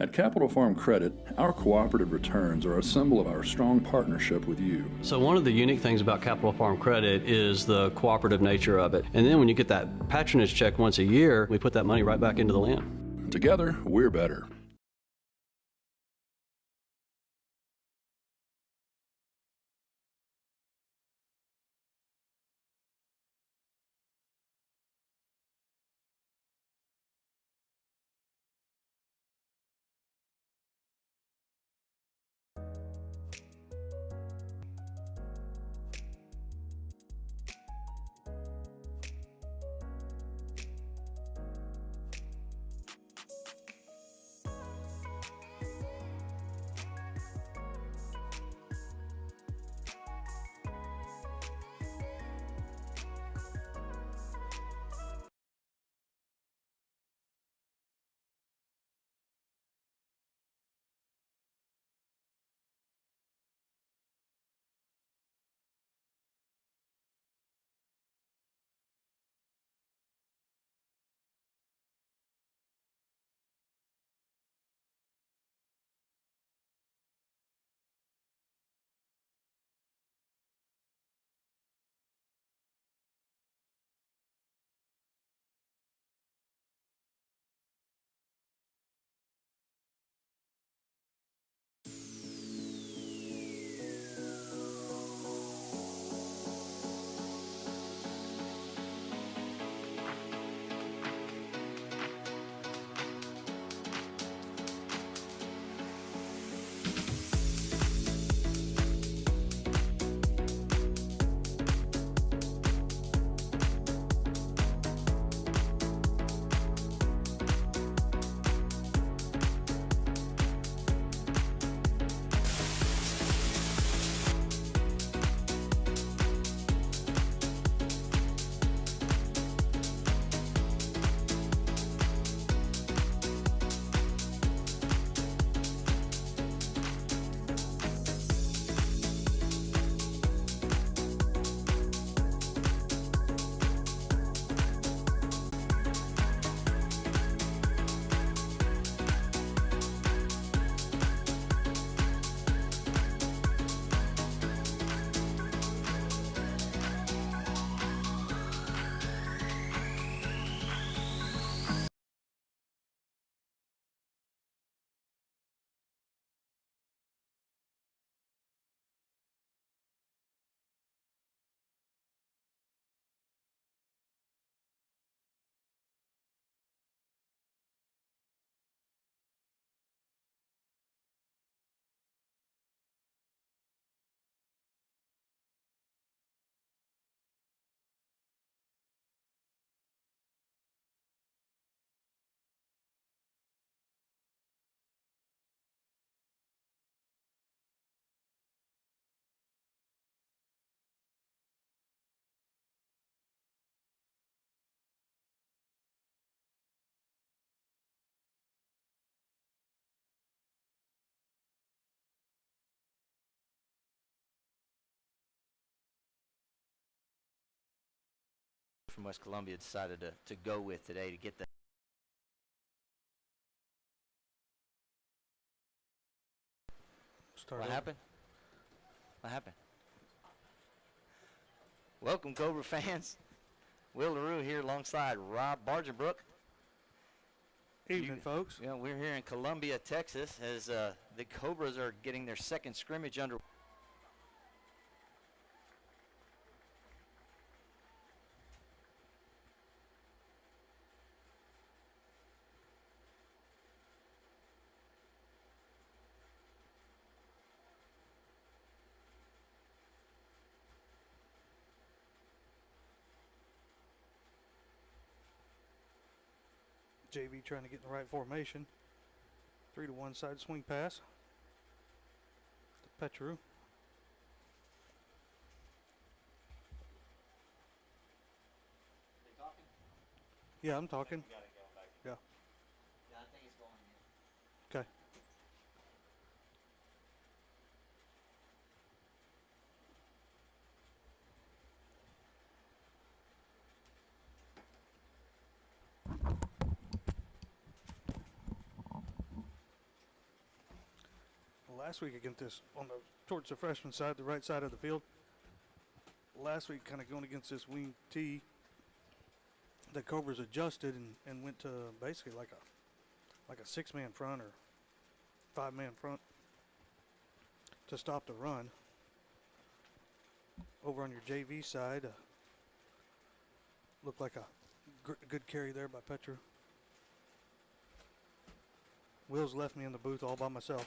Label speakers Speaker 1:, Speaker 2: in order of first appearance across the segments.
Speaker 1: At Capital Farm Credit, our cooperative returns are a symbol of our strong partnership with you.
Speaker 2: So one of the unique things about Capital Farm Credit is the cooperative nature of it. And then when you get that patronage check once a year, we put that money right back into the land.
Speaker 1: Together, we're better.
Speaker 3: From West Columbia decided to go with today to get that. What happened? What happened? Welcome, Cobra fans. Will LaRue here alongside Rob Bargenbrook.
Speaker 4: Evening, folks.
Speaker 3: You know, we're here in Columbia, Texas, as the Cobras are getting their second scrimmage under.
Speaker 4: JV trying to get in the right formation. 3-1 side swing pass to Petru. Yeah, I'm talking. Yeah.
Speaker 3: Yeah, I think it's going.
Speaker 4: Okay. last week against this towards the freshman side, the right side of the field. Last week, kind of going against this wing T, the Cobras adjusted and went to basically like a 6-man front or 5-man front to stop the run. Over on your JV side, looked like a good carry there by Petru. Will's left me in the booth all by myself.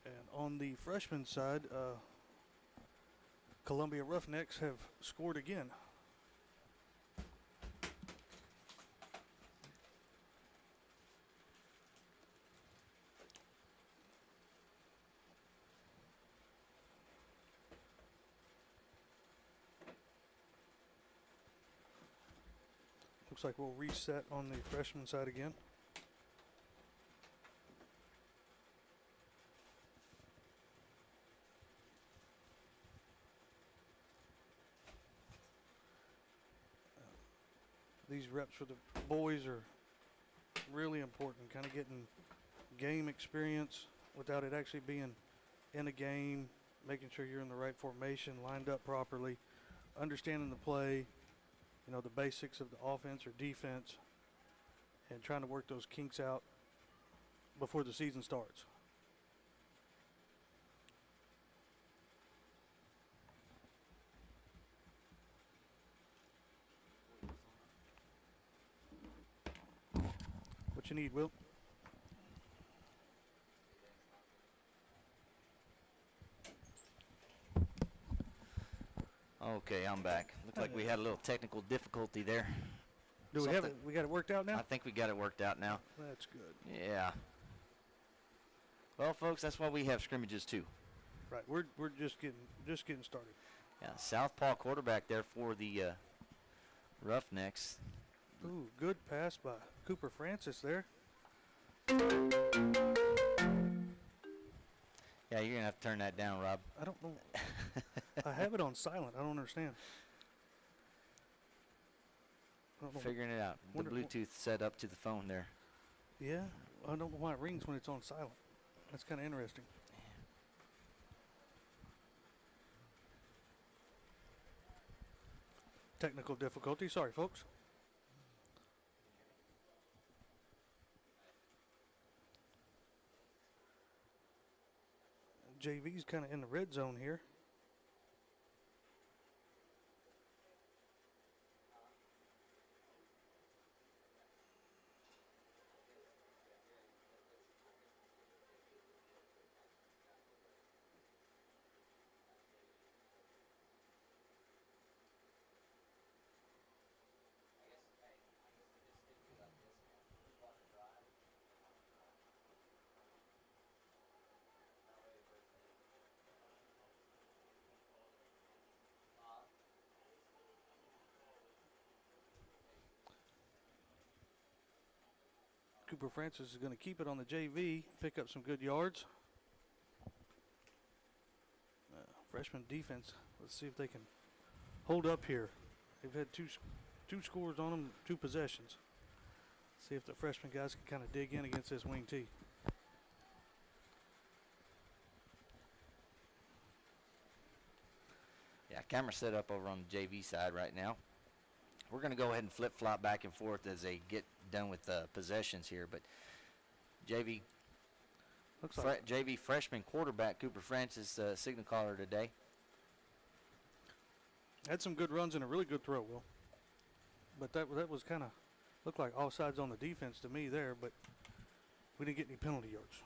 Speaker 4: And on the freshman side, Columbia Roughnecks have scored again. Looks like we'll reset on the freshman side again. These reps for the boys are really important, kind of getting game experience without it actually being in a game, making sure you're in the right formation, lined up properly, understanding the play, you know, the basics of the offense or defense, and trying to work those kinks out before the season starts. What you need, Will?
Speaker 3: Okay, I'm back. Looked like we had a little technical difficulty there.
Speaker 4: Do we have it? We got it worked out now?
Speaker 3: I think we got it worked out now.
Speaker 4: That's good.
Speaker 3: Yeah. Well, folks, that's why we have scrimmages too.
Speaker 4: Right, we're just getting started.
Speaker 3: Yeah, southpaw quarterback there for the Roughnecks.
Speaker 4: Ooh, good pass by Cooper Francis there.
Speaker 3: Yeah, you're gonna have to turn that down, Rob.
Speaker 4: I don't know. I have it on silent. I don't understand. I don't know.
Speaker 3: Figuring it out. The
Speaker 4: Wonder-
Speaker 3: Bluetooth set up to the phone there.
Speaker 4: Yeah, I don't know why it rings when it's on silent. That's kind of interesting. Technical difficulty. Sorry, folks. JV's kind of in the red zone here. Cooper Francis is going to keep it on the JV, pick up some good yards. Freshman defense, let's see if they can hold up here. They've had two scores on them, 2 possessions. See if the freshman guys can kind of dig in against this wing T.
Speaker 3: Yeah, camera set up over on the JV side right now. We're going to go ahead and flip-flop back and forth as they get done with possessions here. But JV
Speaker 4: Looks like
Speaker 3: JV freshman quarterback Cooper Francis signal caller today.
Speaker 4: had some good runs and a really good throw, Will. But that was kind of looked like offsides on the defense to me there, but we didn't get any penalty yards.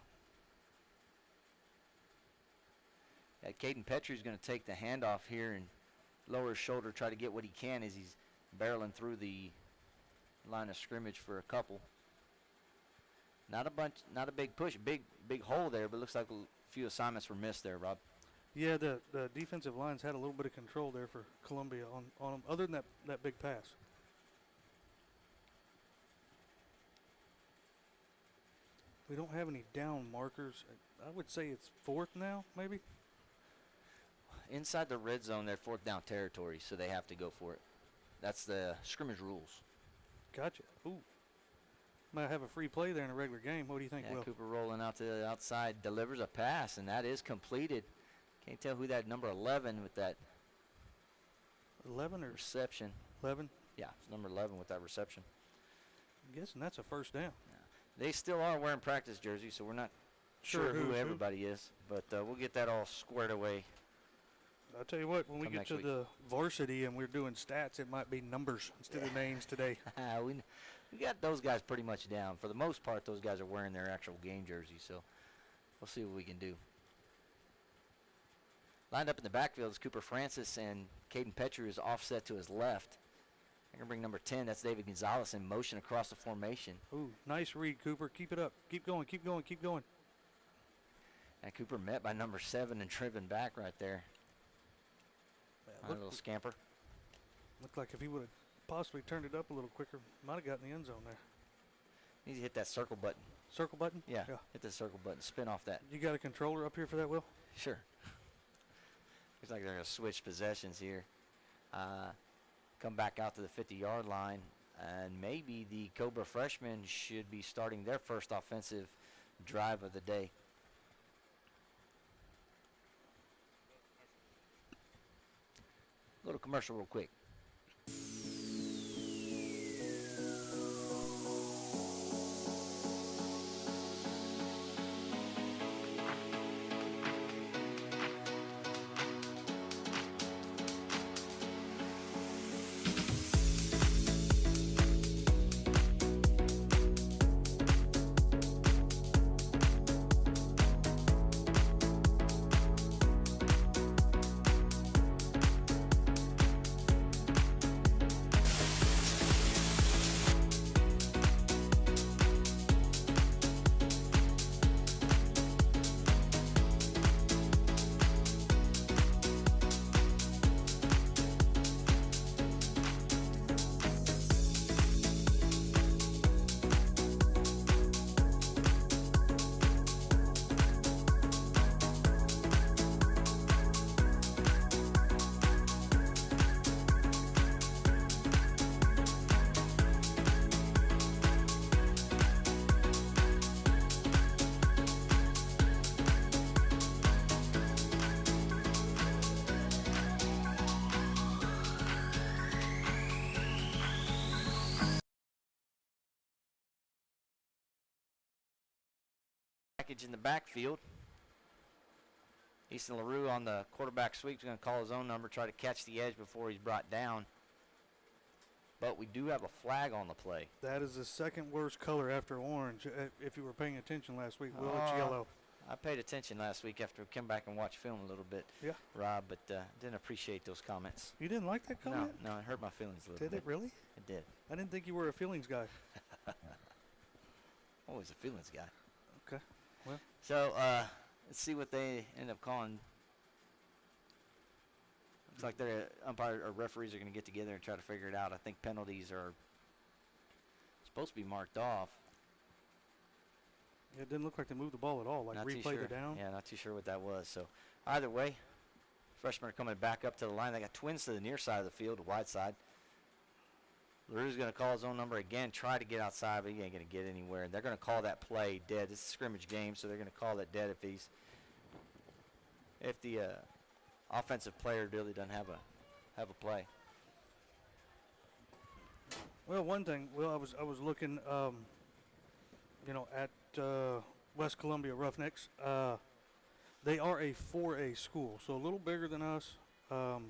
Speaker 3: Caden Petrie is going to take the handoff here and lower his shoulder, try to get what he can as he's barreling through the line of scrimmage for a couple. Not a big push, big hole there, but looks like a few assignments were missed there, Rob.
Speaker 4: Yeah, the defensive lines had a little bit of control there for Columbia on them, other than that big pass. We don't have any down markers. I would say it's 4th now, maybe.
Speaker 3: inside the red zone, they're 4th down territory, so they have to go for it. That's the scrimmage rules.
Speaker 4: Gotcha. Ooh. Might have a free play there in a regular game. What do you think,
Speaker 3: Yeah,
Speaker 4: Will?
Speaker 3: Cooper rolling out to the outside, delivers a pass, and that is completed. Can't tell who that number 11 with that
Speaker 4: 11 or
Speaker 3: reception.
Speaker 4: 11?
Speaker 3: Yeah, it's number 11 with that reception.
Speaker 4: I'm guessing that's a first down.
Speaker 3: They still are wearing practice jerseys, so we're not sure who
Speaker 4: who's who.
Speaker 3: everybody is, but we'll get that all squared away.
Speaker 4: I'll tell you what, when we
Speaker 3: Come
Speaker 4: get
Speaker 3: next
Speaker 4: to
Speaker 3: week.
Speaker 4: the varsity and we're doing stats, it might be numbers instead of names today.
Speaker 3: we got those guys pretty much down. For the most part, those guys are wearing their actual game jerseys, so we'll see what we can do. Lined up in the backfield is Cooper Francis, and Caden Petrie is offset to his left. They're going to bring number 10. That's David Gonzalez in motion across the formation.
Speaker 4: Ooh, nice read, Cooper. Keep it up. Keep going, keep going, keep going.
Speaker 3: And Cooper met by number 7 and driven back right there. A little scamper.
Speaker 4: Looked like if he would have possibly turned it up a little quicker, might have gotten in the end zone there.
Speaker 3: Needs to hit that circle button.
Speaker 4: Circle button?
Speaker 3: Yeah, hit the circle button. Spin off that.
Speaker 4: You got a controller up here for that, Will?
Speaker 3: Sure. Looks like they're going to switch possessions here. Come back out to the 50-yard line, and maybe the Cobra freshmen should be starting their first offensive drive of the day. Go to commercial real quick. Package in the backfield. Easton LaRue on the quarterback sweep is going to call his own number, try to catch the edge before he's brought down. But we do have a flag on the play.
Speaker 4: That is the second worst color after orange. If you were paying attention last week, Will, it's yellow.
Speaker 3: I paid attention last week after I came back and watched film a little bit,
Speaker 4: Yeah.
Speaker 3: Rob, but didn't appreciate those comments.
Speaker 4: You didn't like that comment?
Speaker 3: No, it hurt my feelings a little
Speaker 4: Did
Speaker 3: bit.
Speaker 4: it really?
Speaker 3: It did.
Speaker 4: I didn't think you were a feelings guy.
Speaker 3: Always a feelings guy.
Speaker 4: Okay. Well,
Speaker 3: So let's see what they end up calling. Looks like their umpire or referees are going to get together and try to figure it out. I think penalties are supposed to be marked off.
Speaker 4: it didn't look like they moved the ball at all. Like
Speaker 3: Not too
Speaker 4: replay
Speaker 3: sure.
Speaker 4: the down.
Speaker 3: Yeah, not too sure what that was. So either way, freshmen are coming back up to the line. They got twins to the near side of the field, the wide side. LaRue's going to call his own number again, try to get outside, but he ain't going to get anywhere. And they're going to call that play dead. This is a scrimmage game, so they're going to call that dead if the offensive player really doesn't have a play.
Speaker 4: Well, one thing, Will, I was looking, at West Columbia Roughnecks. They are a 4A school, so a little bigger than us. Probably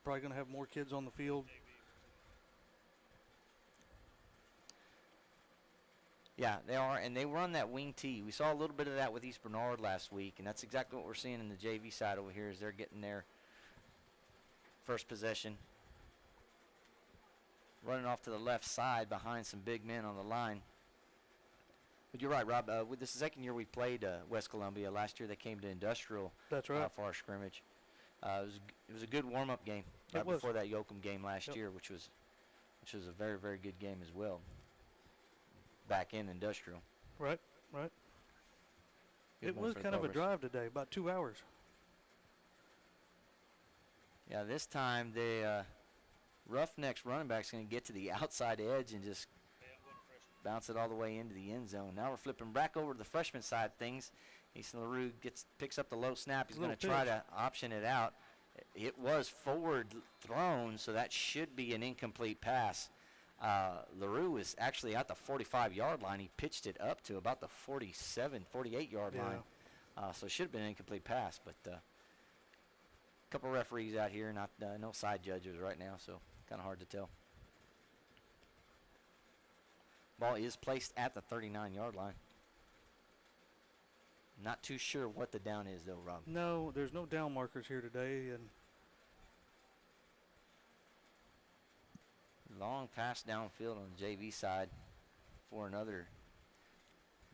Speaker 4: going to have more kids on the field.
Speaker 3: Yeah, they are, and they run that wing T. We saw a little bit of that with East Bernard last week, and that's exactly what we're seeing in the JV side over here. Is they're getting their first possession, running off to the left side behind some big men on the line. But you're right, Rob. With the second year we played West Columbia. Last year they came to Industrial.
Speaker 4: That's right.
Speaker 3: For our scrimmage. It was a good warm-up game
Speaker 4: It was.
Speaker 3: before that Yoakum game last
Speaker 4: Yep.
Speaker 3: year, which was a very, very good game as well. Back in Industrial.
Speaker 4: Right.
Speaker 3: Good
Speaker 4: It
Speaker 3: win
Speaker 4: was
Speaker 3: for the
Speaker 4: kind of a
Speaker 3: Cobras.
Speaker 4: drive today, about 2 hours.
Speaker 3: Yeah, this time the Roughnecks running back's going to get to the outside edge and just bounce it all the way into the end zone. Now we're flipping back over to the freshman side of things. Easton LaRue picks up the low snap. He's going to try to option it out. It was forward thrown, so that should be an incomplete pass. LaRue is actually at the 45-yard line. He pitched it up to about the 47, 48-yard line. So it should have been an incomplete pass, but a couple referees out here, no side judges right now, so kind of hard to tell. Ball is placed at the 39-yard line. Not too sure what the down is, though, Rob.
Speaker 4: No, there's no down markers here today, and
Speaker 3: long pass downfield on the JV side for another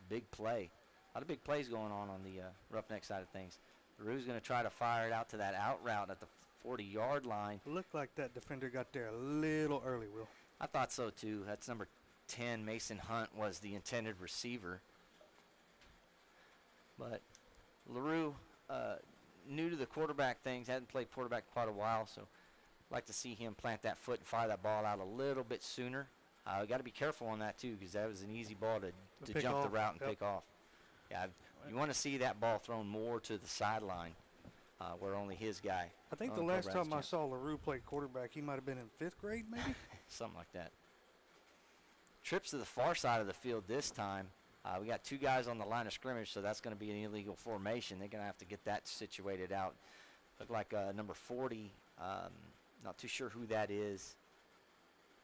Speaker 3: big play. A lot of big plays going on the Roughneck side of things. LaRue's going to try to fire it out to that out route at the 40-yard line.
Speaker 4: Looked like that defender got there a little early, Will.
Speaker 3: I thought so, too. That's number 10, Mason Hunt, was the intended receiver. But LaRue, new to the quarterback things, hadn't played quarterback quite a while, so I'd like to see him plant that foot and fire that ball out a little bit sooner. We got to be careful on that, too, because that was an easy ball to jump the route and pick off. Yeah, you want to see that ball thrown more to the sideline where only his guy.
Speaker 4: I think the last time I saw LaRue play quarterback, he might have been in 5th grade, maybe?
Speaker 3: Something like that. Trips to the far side of the field this time. We got 2 guys on the line of scrimmage, so that's going to be an illegal formation. They're going to have to get that situated out. Look like number 40, not too sure who that is.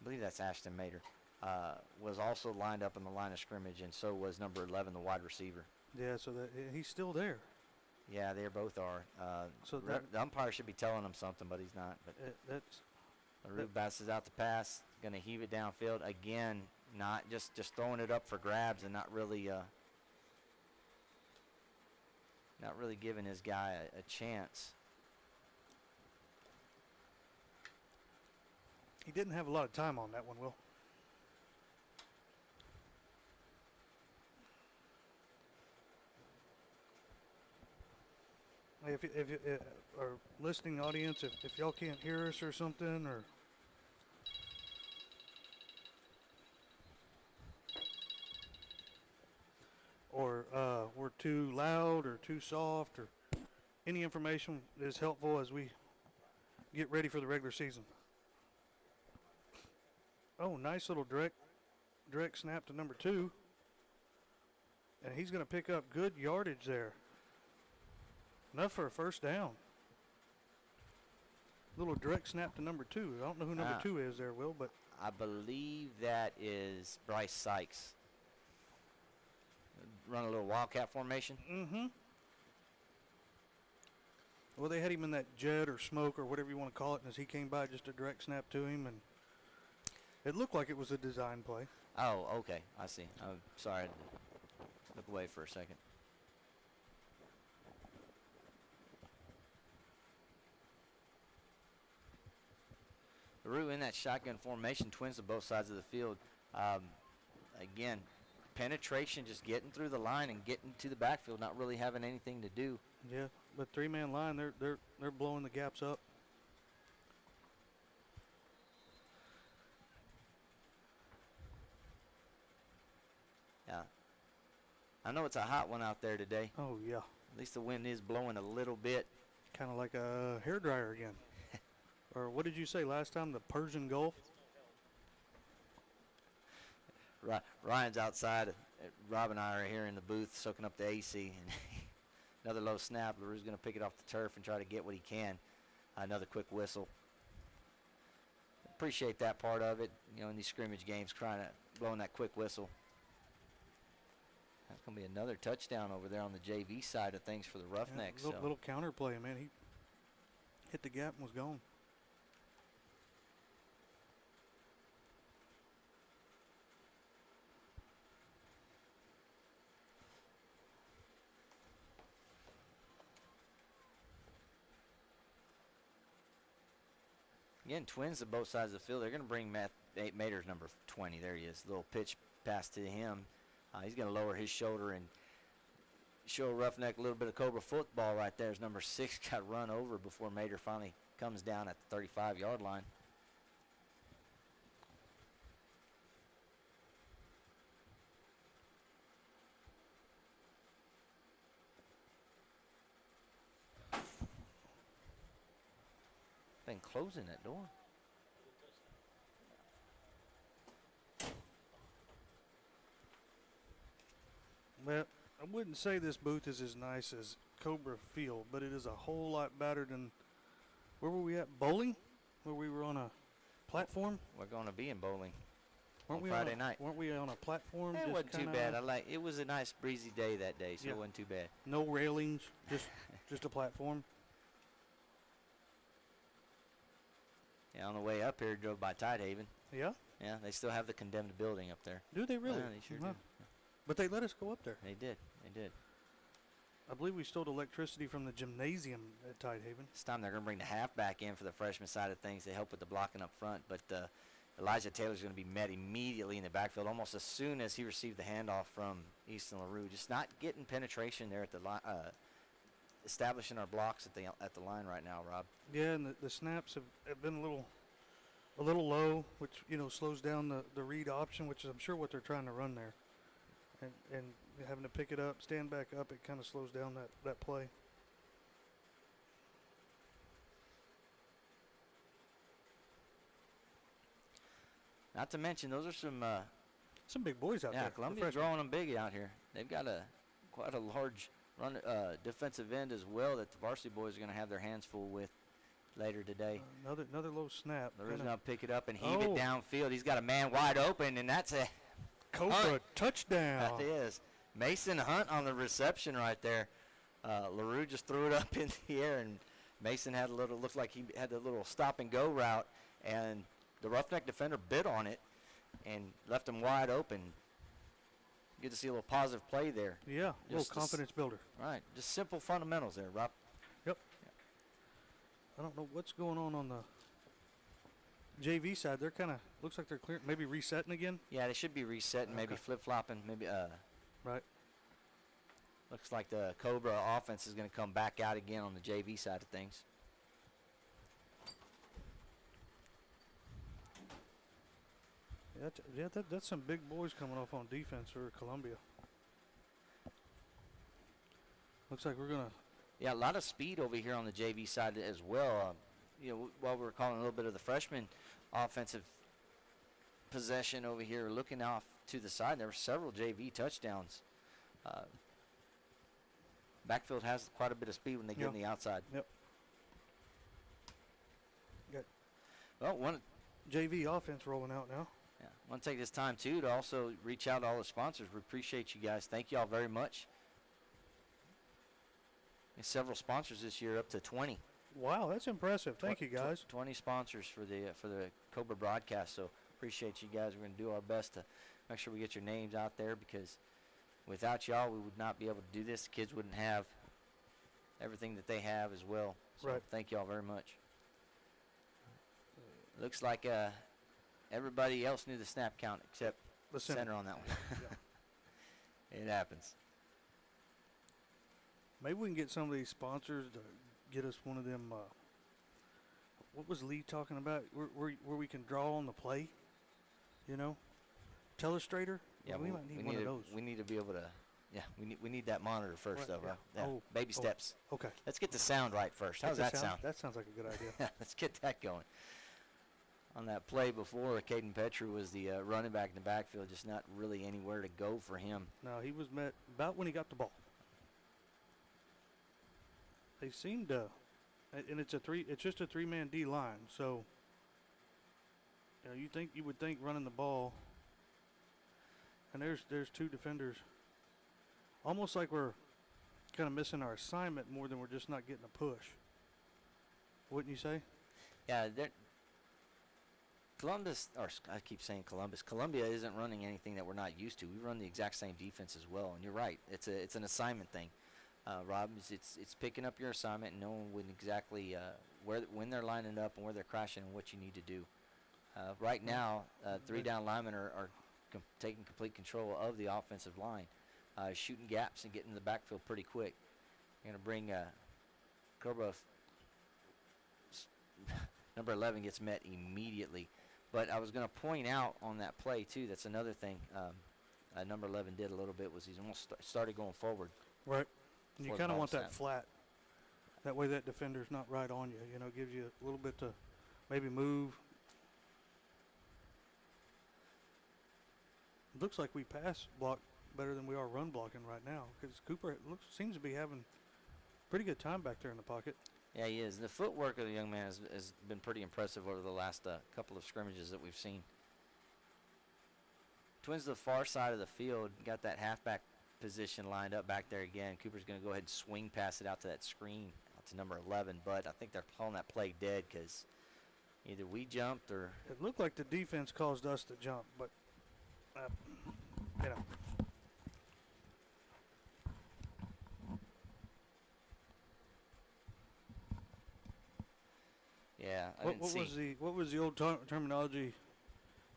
Speaker 3: I believe that's Ashton Mater. Was also lined up in the line of scrimmage, and so was number 11, the wide receiver.
Speaker 4: Yeah, so he's still there.
Speaker 3: Yeah, they both are. So the umpire should be telling him something, but he's not. But LaRue bounces out the pass, going to heave it downfield again. Not just throwing it up for grabs and not really giving his guy a chance.
Speaker 4: He didn't have a lot of time on that one, Will. If our listening audience, if y'all can't hear us or something, or we're too loud or too soft, or any information is helpful as we get ready for the regular season. Oh, nice little direct snap to number 2. And he's going to pick up good yardage there. Enough for a first down. Little direct snap to number 2. I don't know who number 2 is there, Will, but
Speaker 3: I believe that is Bryce Sykes. Run a little wildcat formation.
Speaker 4: Mm-hmm. Well, they had him in that jet or smoke or whatever you want to call it, and as he came by, just a direct snap to him, and it looked like it was a design play.
Speaker 3: Oh, okay. I see. I'm sorry. I had to look away for a second. LaRue in that shotgun formation, twins to both sides of the field. Again, penetration, just getting through the line and getting to the backfield, not really having anything to do.
Speaker 4: Yeah, but 3-man line, they're blowing the gaps up.
Speaker 3: Yeah. I know it's a hot one out there today.
Speaker 4: Oh, yeah.
Speaker 3: At least the wind is blowing a little bit.
Speaker 4: Kind of like a hairdryer again. Or what did you say last time, the Persian Gulf?
Speaker 3: Ryan's outside. Rob and I are here in the booth soaking up the AC. And another low snap. LaRue's going to pick it off the turf and try to get what he can. Another quick whistle. Appreciate that part of it. You know, in these scrimmage games, blowing that quick whistle. That's going to be another touchdown over there on the JV side of things for the Roughnecks.
Speaker 4: Yeah, little counter play, man. He hit the gap and was gone.
Speaker 3: Again, twins to both sides of the field. They're going to bring Mater's number 20. There he is. Little pitch pass to him. He's going to lower his shoulder and show Roughneck a little bit of Cobra football right there. As number 6 got run over before Mater finally comes down at the 35-yard line. Been closing that door.
Speaker 4: Well, I wouldn't say this booth is as nice as Cobra Field, but it is a whole lot better than, where were we at? Bowling? Where we were on a platform?
Speaker 3: We're going to be in bowling
Speaker 4: Weren't
Speaker 3: on
Speaker 4: we
Speaker 3: Friday
Speaker 4: on a,
Speaker 3: night.
Speaker 4: Weren't we on a platform?
Speaker 3: It
Speaker 4: just
Speaker 3: wasn't too
Speaker 4: kinda
Speaker 3: bad. It was a nice breezy day that day, so
Speaker 4: Yeah.
Speaker 3: it wasn't too bad.
Speaker 4: No railings, just a platform.
Speaker 3: Yeah, on the way up here, drove by Tidehaven.
Speaker 4: Yeah?
Speaker 3: Yeah, they still have the condemned building up there.
Speaker 4: Do they really?
Speaker 3: Yeah, they sure
Speaker 4: Wow.
Speaker 3: do.
Speaker 4: But they let us go up there.
Speaker 3: They did. They did.
Speaker 4: I believe we stole electricity from the gymnasium at Tidehaven.
Speaker 3: This time they're going to bring the halfback in for the freshman side of things to help with the blocking up front. But Elijah Taylor's going to be met immediately in the backfield almost as soon as he received the handoff from Easton LaRue. Just not getting penetration there at the line, establishing our blocks at the line right now, Rob.
Speaker 4: Yeah, and the snaps have been a little low, which, slows down the read option, which is I'm sure what they're trying to run there. And having to pick it up, stand back up, it kind of slows down that play.
Speaker 3: Not to mention, those are
Speaker 4: Some big boys out there.
Speaker 3: yeah,
Speaker 4: the
Speaker 3: Columbia's
Speaker 4: freshmen.
Speaker 3: drawing them big out here. They've got quite a large defensive end as well that the varsity boys are going to have their hands full with later today.
Speaker 4: Another low snap.
Speaker 3: LaRue's
Speaker 4: Kinda
Speaker 3: going to pick it up and heave it
Speaker 4: Oh.
Speaker 3: downfield. He's got a man wide open, and that's a
Speaker 4: Cobra touchdown.
Speaker 3: that is Mason Hunt on the reception right there. LaRue just threw it up in the air, and Mason looked like he had the little stop and go route, and the Roughneck defender bit on it and left him wide open. Good to see a little positive play there.
Speaker 4: Yeah, a little
Speaker 3: Just to
Speaker 4: confidence builder.
Speaker 3: Right, just simple fundamentals there, Rob.
Speaker 4: Yep. I don't know what's going on the JV side. They're kind of, looks like they're clear, maybe resetting again.
Speaker 3: Yeah, they should be resetting, maybe
Speaker 4: Okay.
Speaker 3: flip-flopping, maybe.
Speaker 4: Right.
Speaker 3: Looks like the Cobra offense is going to come back out again on the JV side of things.
Speaker 4: That's some big boys coming off on defense for Columbia. Looks like we're gonna.
Speaker 3: Yeah, a lot of speed over here on the JV side as well. While we're calling a little bit of the freshman offensive possession over here, looking off to the side, there were several JV touchdowns. Backfield has quite a bit of speed when they get
Speaker 4: Yeah.
Speaker 3: on the outside.
Speaker 4: Yep. Got
Speaker 3: Well,
Speaker 4: JV offense rolling out now.
Speaker 3: I want to take this time, too, to also reach out to all the sponsors. We appreciate you guys. Thank you all very much. And several sponsors this year, up to 20.
Speaker 4: Wow, that's impressive. Thank you, guys.
Speaker 3: 20 sponsors for the Cobra broadcast. So appreciate you guys. We're going to do our best to make sure we get your names out there, because without y'all, we would not be able to do this. The kids wouldn't have everything that they have as well. So
Speaker 4: Right.
Speaker 3: thank y'all very much. Looks like everybody else knew the snap count except
Speaker 4: The
Speaker 3: center on that one. It happens.
Speaker 4: Maybe we can get some of these sponsors to get us one of them. What was Lee talking about? Where we can draw on the play. Telestrator.
Speaker 3: Yeah,
Speaker 4: we might need one of those.
Speaker 3: We need to be able to. Yeah, we need that monitor first,
Speaker 4: Right,
Speaker 3: though,
Speaker 4: yeah.
Speaker 3: right? Yeah.
Speaker 4: Oh,
Speaker 3: Baby
Speaker 4: oh.
Speaker 3: steps.
Speaker 4: Okay.
Speaker 3: Let's get the sound right first. How's that sound?
Speaker 4: That sounds like a good idea.
Speaker 3: Let's get that going. On that play before, Caden Petrie was the running back in the backfield, just not really anywhere to go for him.
Speaker 4: No, he was met about when he got the ball. They seemed to, and it's just a three-man D line. So, you would think running the ball, and there's two defenders. Almost like we're kind of missing our assignment more than we're just not getting a push. Wouldn't you say?
Speaker 3: Yeah, Columbus, or I keep saying Columbus. Columbia isn't running anything that we're not used to. We run the exact same defense as well, and you're right. It's an assignment thing. Rob, it's picking up your assignment and knowing when exactly when they're lining up and where they're crashing and what you need to do. Right now, three down linemen are taking complete control of the offensive line, shooting gaps and getting in the backfield pretty quick. You're going to bring Cobra number 11 gets met immediately. But I was going to point out on that play, too, that's another thing number 11 did a little bit was he's almost started going forward.
Speaker 4: Right. And you
Speaker 3: before the
Speaker 4: kind of
Speaker 3: ball
Speaker 4: want that
Speaker 3: snapped.
Speaker 4: flat. That way that defender's not right on you. You know, gives you a little bit to maybe move. Looks like we pass block better than we are run blocking right now because Cooper seems to be having pretty good time back there in the pocket.
Speaker 3: Yeah, he is. The footwork of the young man has been pretty impressive over the last couple of scrimmages that we've seen. Twins to the far side of the field, got that halfback position lined up back there again. Cooper's going to go ahead and swing pass it out to that screen, out to number 11, but I think they're calling that play dead because either we jumped or...
Speaker 4: It looked like the defense caused us to jump, but, you know.
Speaker 3: Yeah, I
Speaker 4: What
Speaker 3: didn't see.
Speaker 4: what was the old terminology?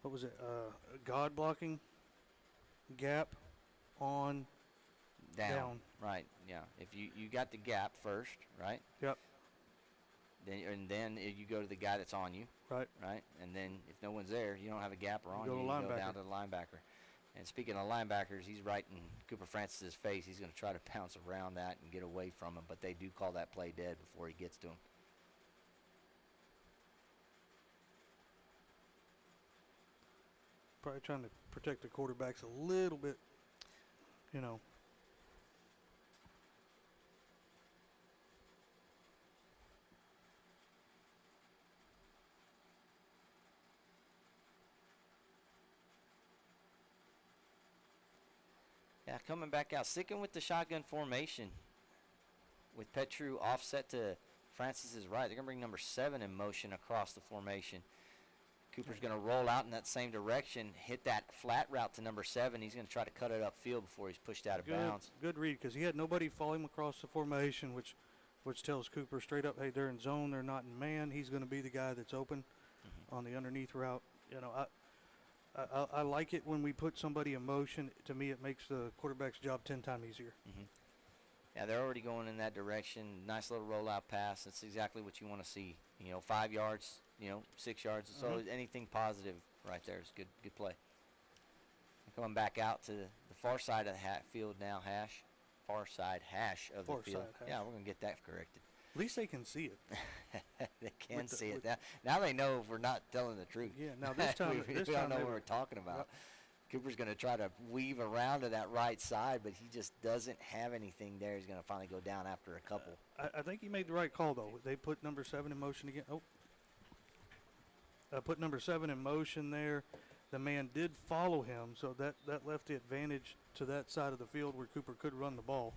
Speaker 4: What was it? God blocking, gap, on, down.
Speaker 3: Right, yeah. If you got the gap first, right?
Speaker 4: Yep.
Speaker 3: Then you go to the guy that's on you,
Speaker 4: Right.
Speaker 3: right? And then if no one's there, you don't have a gap or on
Speaker 4: go
Speaker 3: you,
Speaker 4: to
Speaker 3: you go
Speaker 4: linebacker.
Speaker 3: down to the linebacker. And speaking of linebackers, he's right in Cooper Francis's face. He's going to try to pounce around that and get away from him, but they do call that play dead before he gets to him.
Speaker 4: Probably trying to protect the quarterbacks a little bit, you know.
Speaker 3: Yeah, coming back out, sticking with the shotgun formation with Petru offset to Francis's right. They're going to bring number 7 in motion across the formation. Cooper's going to roll out in that same direction, hit that flat route to number 7. He's going to try to cut it upfield before he's pushed out of bounds.
Speaker 4: Good read because he had nobody follow him across the formation, which tells Cooper straight up, hey, they're in zone, they're not in man. He's going to be the guy that's open on the underneath route. You know, I like it when we put somebody in motion. To me, it makes the quarterback's job 10 times easier.
Speaker 3: Yeah, they're already going in that direction. Nice little rollout pass. That's exactly what you want to see. 5 yards, 6 yards. So anything positive right there is good play. Coming back out to the far side of the field now, far side hash of the field.
Speaker 4: Side hash.
Speaker 3: Yeah, we're going to get that corrected.
Speaker 4: At least they can see it.
Speaker 3: They can see it. Now they know if we're not telling the truth.
Speaker 4: Yeah, now this time,
Speaker 3: we don't know what we're talking about. Cooper's going to try to weave around to that right side, but he just doesn't have anything there. He's going to finally go down after a couple.
Speaker 4: I think he made the right call, though. They put number 7 in motion again. Put number 7 in motion there. The man did follow him, so that left the advantage to that side of the field where Cooper could run the ball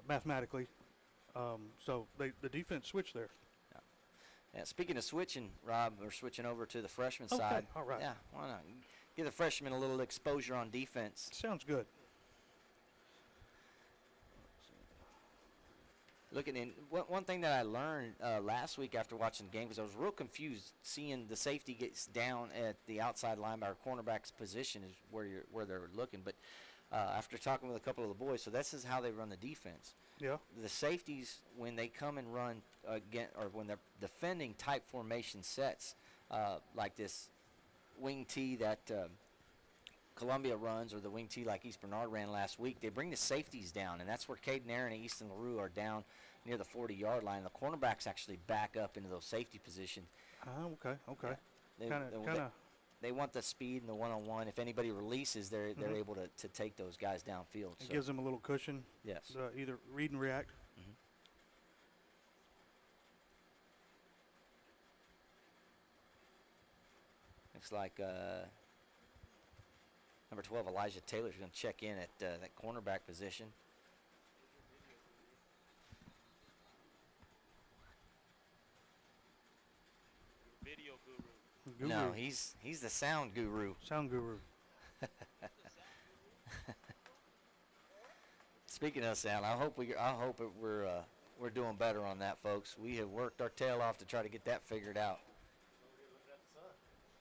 Speaker 4: mathematically. So the defense switched there.
Speaker 3: Yeah, speaking of switching, Rob, we're switching over to the freshman side.
Speaker 4: All right.
Speaker 3: Yeah, why not? Give the freshman a little exposure on defense.
Speaker 4: Sounds good.
Speaker 3: Looking in, one thing that I learned last week after watching the game, because I was real confused seeing the safety gets down at the outside linebacker cornerback's position is where they're looking. But after talking with a couple of the boys, so this is how they run the defense.
Speaker 4: Yeah.
Speaker 3: The safeties, when they come and run again, or when they're defending type formation sets like this wing tee that Columbia runs, or the wing tee like East Bernard ran last week, they bring the safeties down, and that's where Caden Aaron and Easton LaRue are down near the 40-yard line. The cornerbacks actually back up into those safety positions.
Speaker 4: Okay.
Speaker 3: Yeah. They want the speed and the one-on-one. If anybody releases, they're able to take those guys downfield.
Speaker 4: It gives them a little cushion.
Speaker 3: Yes.
Speaker 4: Either read and react.
Speaker 3: Looks like number 12, Elijah Taylor, is going to check in at that cornerback position.
Speaker 5: Video guru.
Speaker 4: Guru.
Speaker 3: No, he's the sound guru.
Speaker 4: Sound guru.
Speaker 3: Speaking of sound, I hope we're doing better on that, folks. We have worked our tail off to try to get that figured out.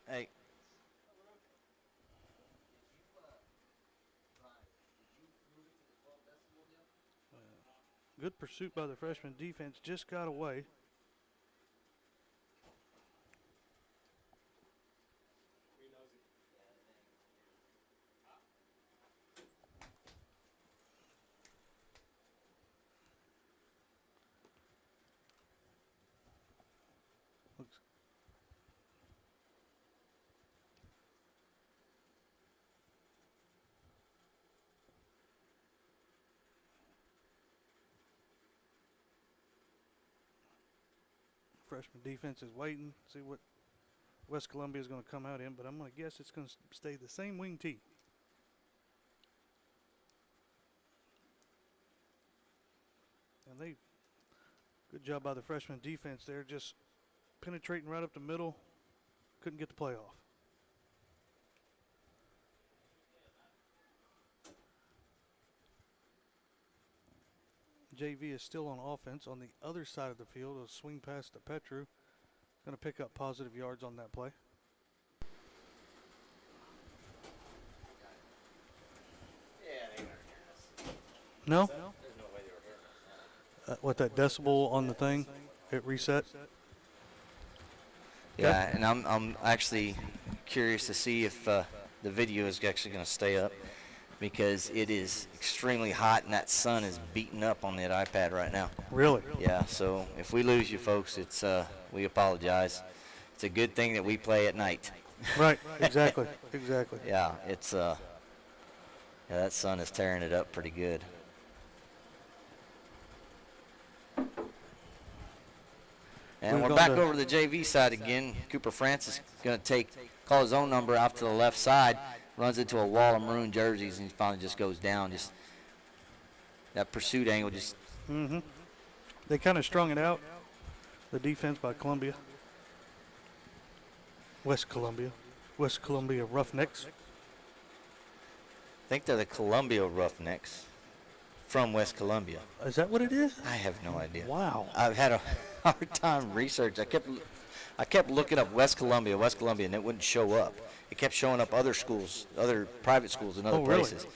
Speaker 3: Hey.
Speaker 4: Good pursuit by the freshman defense. Just got away. freshman defense is waiting, see what West Columbia is going to come out in, but I'm going to guess it's going to stay the same wing tee. And good job by the freshman defense there, just penetrating right up the middle. Couldn't get the play off. JV is still on offense on the other side of the field. A swing pass to Petru. Going to pick up positive yards on that play. No? What, that decibel on the thing? It reset?
Speaker 3: Yeah, and I'm actually curious to see if the video is actually going to stay up, because it is extremely hot and that sun is beating up on that iPad right now.
Speaker 4: Really?
Speaker 3: Yeah, so if we lose you folks, it's we apologize. It's a good thing that we play at night.
Speaker 4: Right, exactly, exactly.
Speaker 3: Yeah, it's yeah, that sun is tearing it up pretty good. And
Speaker 4: We've
Speaker 3: we're
Speaker 4: gone
Speaker 3: back
Speaker 4: to-
Speaker 3: over to the JV side again. Cooper Francis going to call his own number out to the left side, runs into a wall of maroon jerseys, and he finally just goes down. Just that pursuit angle just.
Speaker 4: Mm-hmm. They kind of strung it out, the defense by Columbia. West Columbia Roughnecks.
Speaker 3: I think they're the Columbia Roughnecks from West Columbia.
Speaker 4: Is that what it is?
Speaker 3: I have no idea.
Speaker 4: Wow.
Speaker 3: I've had a hard time research. I kept looking up West Columbia, and it wouldn't show up. It kept showing up other schools, other private schools in other
Speaker 4: Oh, really?
Speaker 3: places.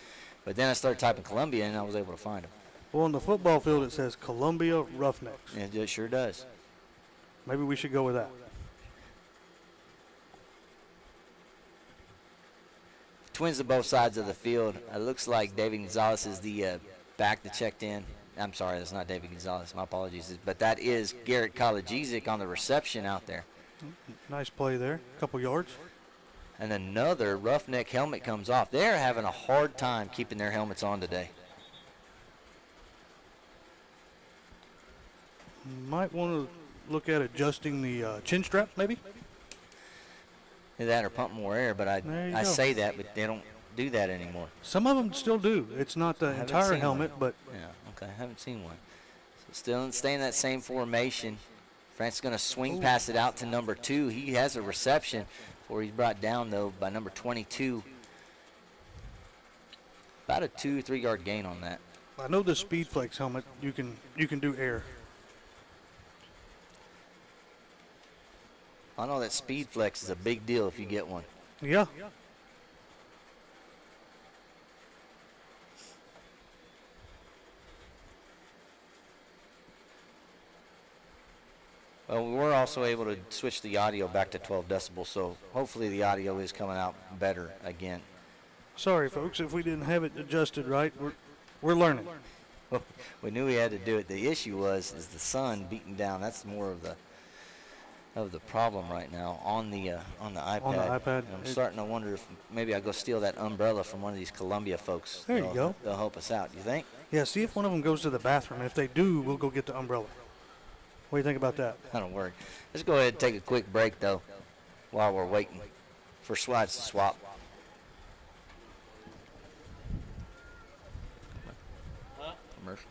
Speaker 3: But then I started typing Columbia, and I was able to find them.
Speaker 4: Well, on the football field it says Columbia Roughnecks.
Speaker 3: And it sure does.
Speaker 4: Maybe we should go with that.
Speaker 3: Twins to both sides of the field. It looks like David Gonzalez is the back that checked in. I'm sorry, that's not David Gonzalez. My apologies. But that is Garrett Kolodziejczyk on the reception out there.
Speaker 4: Nice play there. Couple yards.
Speaker 3: And another Roughneck helmet comes off. They're having a hard time keeping their helmets on today.
Speaker 4: Might want to look at adjusting the chin strap, maybe.
Speaker 3: Either that or pump more air, but
Speaker 4: There you
Speaker 3: I
Speaker 4: go.
Speaker 3: say that, but they don't do that anymore.
Speaker 4: Some of them still do. It's not the
Speaker 3: haven't
Speaker 4: entire
Speaker 3: seen
Speaker 4: helmet,
Speaker 3: one.
Speaker 4: but
Speaker 3: Yeah, okay, I haven't seen one. So still staying in that same formation. Francis going to swing pass it out to number 2. He has a reception before he's brought down, though, by number 22. About a 2-3 yard gain on that.
Speaker 4: I know the Speed Flex helmet, you can do air.
Speaker 3: I know that Speed Flex is a big deal if you get one.
Speaker 4: Yeah.
Speaker 3: Well, we were also able to switch the audio back to 12 decibels, so hopefully the audio is coming out better again.
Speaker 4: Sorry, folks, if we didn't have it adjusted right. We're learning.
Speaker 3: We knew we had to do it. The issue is the sun beating down. That's more of the problem right now on the iPad.
Speaker 4: On the iPad.
Speaker 3: And I'm starting to wonder if maybe I go steal that umbrella from one of these Columbia folks.
Speaker 4: There you go.
Speaker 3: They'll help us out. You think?
Speaker 4: Yeah, see if one of them goes to the bathroom. If they do, we'll go get the umbrella. What do you think about that?
Speaker 3: That'll work. Let's go ahead and take a quick break though, while we're waiting for slides to swap. Commercial.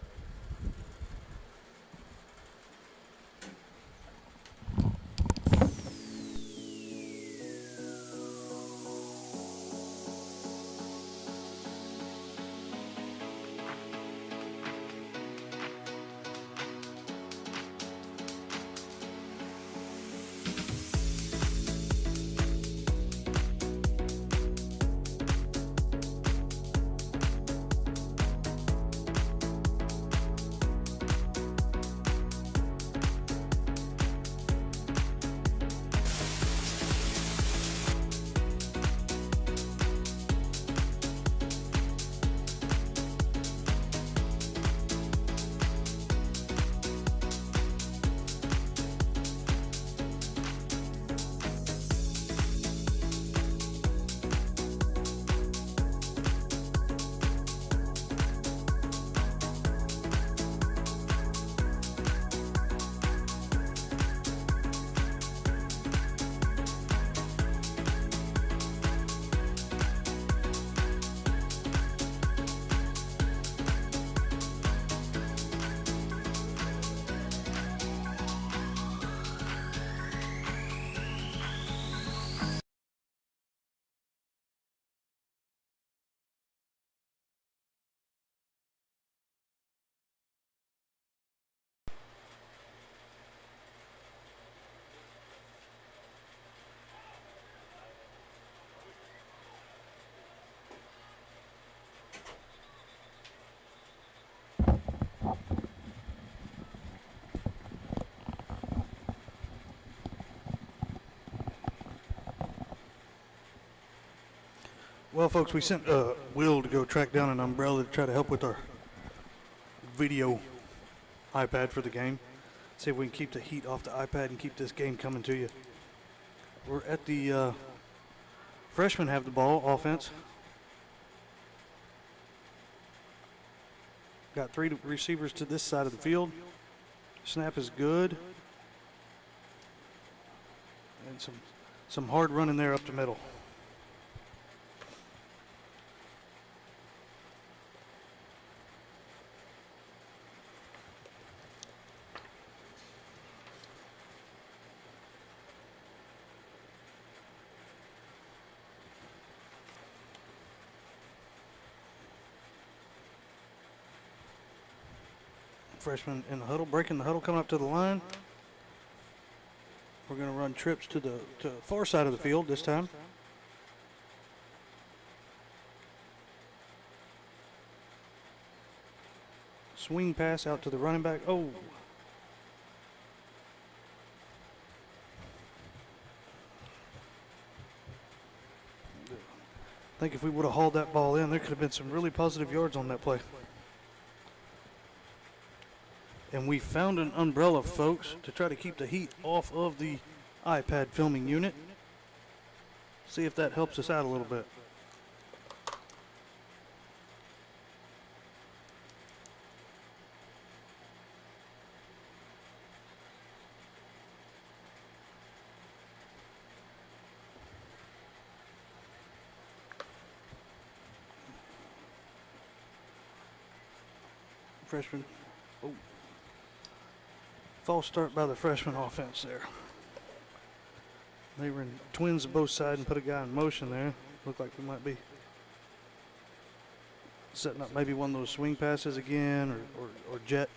Speaker 4: Well, folks, we sent Will to go track down an umbrella to try to help with our video iPad for the game. See if we can keep the heat off the iPad and keep this game coming to you. We're at the freshmen have the ball, offense. Got 3 receivers to this side of the field. Snap is good. And some hard running there up the middle. Freshman in the huddle, breaking the huddle, coming up to the line. We're going to run trips to the far side of the field this time. Swing pass out to the running back. Oh. I think if we would have hauled that ball in, there could have been some really positive yards on that play. And we found an umbrella, folks, to try to keep the heat off of the iPad filming unit. See if that helps us out a little bit. Freshman. Oh. False start by the freshman offense there. They were in twins to both sides and put a guy in motion there. Looked like we might be setting up maybe one of those swing passes again or jet.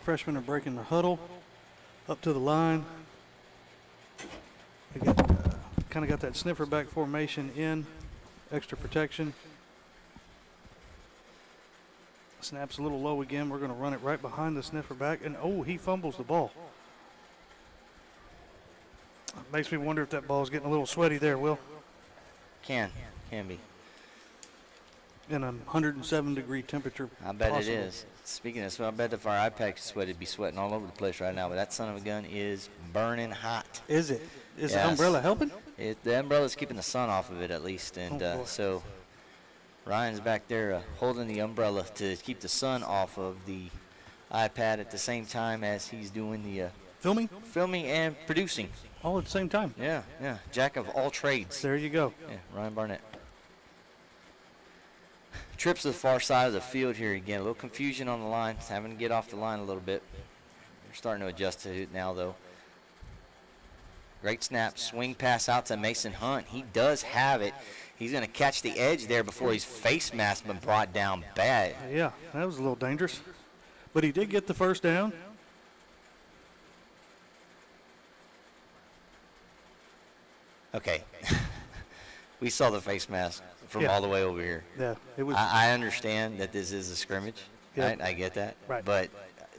Speaker 4: Freshmen are breaking the huddle up to the line. They got kind of got that sniffer back formation in, extra protection. Snaps a little low again. We're going to run it right behind the sniffer back, and oh, he fumbles the ball. Makes me wonder if that ball's getting a little sweaty there, Will.
Speaker 3: Can be.
Speaker 4: In a 107-degree temperature.
Speaker 3: I bet
Speaker 4: possible.
Speaker 3: it is. Speaking of sweat, I bet if our iPad could sweat, it'd be sweating all over the place right now. But that son of a gun is burning hot.
Speaker 4: Is it? Is the
Speaker 3: Yes.
Speaker 4: umbrella helping?
Speaker 3: The umbrella's keeping the sun off of it at least. And
Speaker 4: Oh, boy.
Speaker 3: so Ryan's back there holding the umbrella to keep the sun off of the iPad at the same time as he's doing the
Speaker 4: Filming?
Speaker 3: filming and producing.
Speaker 4: All at the same time.
Speaker 3: Yeah. Jack of all trades.
Speaker 4: There you go.
Speaker 3: Yeah, Ryan Barnett. Trips to the far side of the field here again. A little confusion on the line. Having to get off the line a little bit. We're starting to adjust to it now, though. Great snap. Swing pass out to Mason Hunt. He does have it. He's going to catch the edge there before his face mask been brought down bad.
Speaker 4: Yeah, that was a little dangerous. But he did get the first down.
Speaker 3: Okay. We saw the face mask from
Speaker 4: Yeah.
Speaker 3: all the way over here.
Speaker 4: Yeah, it was.
Speaker 3: I understand that this is a scrimmage.
Speaker 4: Yeah.
Speaker 3: I get that.
Speaker 4: Right.
Speaker 3: But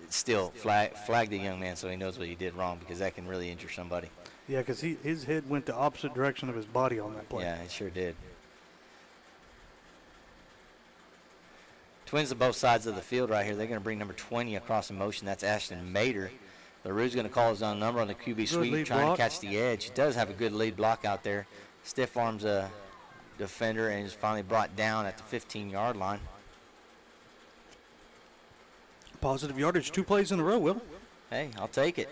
Speaker 3: still, flag the young man so he knows what he did wrong, because that can really injure somebody.
Speaker 4: Yeah, because his head went the opposite direction of his body on that play.
Speaker 3: Yeah, it sure did. Twins to both sides of the field right here. They're going to bring number 20 across in motion. That's Ashton Mater. LaRue's going to call his own number on the QB sweep,
Speaker 4: lead
Speaker 3: trying
Speaker 4: block.
Speaker 3: to catch the edge. He does have a good lead block out there. Stiff arms a defender and is finally brought down at the 15-yard line.
Speaker 4: Positive yardage, 2 plays in a row, Will.
Speaker 3: Hey, I'll take it.